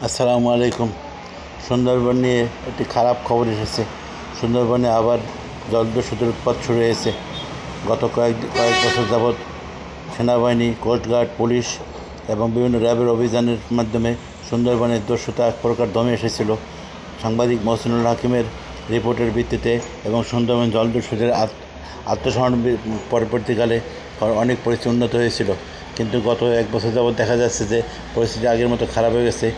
আসসালামু আলাইকুম। সুন্দরবন নিয়ে একটি খারাপ খবর এসেছে। সুন্দরবনে আবার জলদস্যুদের উৎপাত শুরু হয়েছে। গত কয়েক বছর যাবৎ সেনাবাহিনী, কোস্টগার্ড, পুলিশ এবং বিভিন্ন র্যাবের অভিযানের মাধ্যমে সুন্দরবনের দস্যুতা এক প্রকার দমে এসেছিল। সাংবাদিক মহসিনুল হাকিমের রিপোর্টের ভিত্তিতে এবং সুন্দরবন জলদস্যুদের আত্মসমর্পণ পরবর্তীকালে অনেক পরিস্থিতি উন্নত হয়েছিল, কিন্তু গত এক বছর যাবৎ দেখা যাচ্ছে যে পরিস্থিতি আগের মতো খারাপ হয়ে গেছে।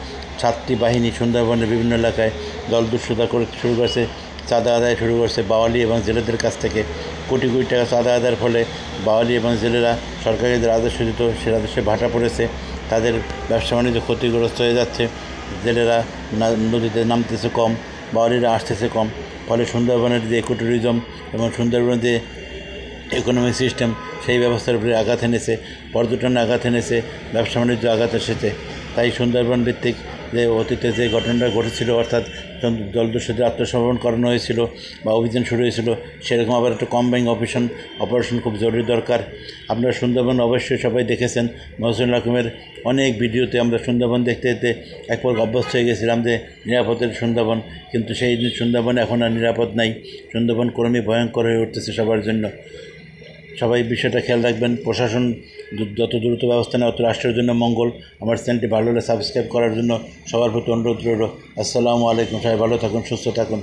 7টি বাহিনী সুন্দরবনের বিভিন্ন এলাকায় জলদস্যুতা শুরু করেছে, চাঁদা আদায় শুরু করছে বাওয়ালি এবং জেলেদের কাছ থেকে। কোটি কোটি টাকা চাঁদা আদায়ের ফলে বাওয়ালি এবং জেলেরা সরকারি যে রাজস্ব দিত সে রাজস্বে ভাটা পড়েছে, তাদের ব্যবসা বাণিজ্য ক্ষতিগ্রস্ত হয়ে যাচ্ছে। জেলেরা নদীতে নামতেছে কম, বাওয়ালিরা আসতেছে কম, ফলে সুন্দরবনের যে ইকোট্যুরিজম এবং সুন্দরবনের যে ইকোনমিক সিস্টেম সেই ব্যবস্থার উপরে আঘাত এনেছে, পর্যটনে আঘাত এনেছে, ব্যবসা বাণিজ্য আঘাত এসেছে। তাই সুন্দরবন ভিত্তিক যে অতীতে যে ঘটনাটা ঘটেছিল, অর্থাৎ জলদস্যুদের আত্মসমর্পণ করানো হয়েছিল বা অভিযান শুরু হয়েছিল, সেরকম আবার একটা কম্বাইং অপারেশন খুব জরুরি দরকার। আপনারা সুন্দরবন অবশ্যই সবাই দেখেছেন। মহসিনুল হাকিমের অনেক ভিডিওতে আমরা সুন্দরবন দেখতে দেখতে একবার অভ্যস্ত হয়ে গেছিলাম যে নিরাপদের সুন্দরবন, কিন্তু সেই সুন্দরবন এখন আর নিরাপদ নাই। সুন্দরবন ক্রমেই ভয়ঙ্কর হয়ে উঠতেছে সবার জন্য। সবাই বিষয়টা খেয়াল রাখবেন। প্রশাসন যত দ্রুত ব্যবস্থা নেয় তত রাষ্ট্রের জন্য মঙ্গল। আমার চ্যানেলটি ভালো হলে সাবস্ক্রাইব করার জন্য সবার প্রতি অনুরোধ রইল। আসসালামু আলাইকুম। সবাই ভালো থাকুন, সুস্থ থাকুন।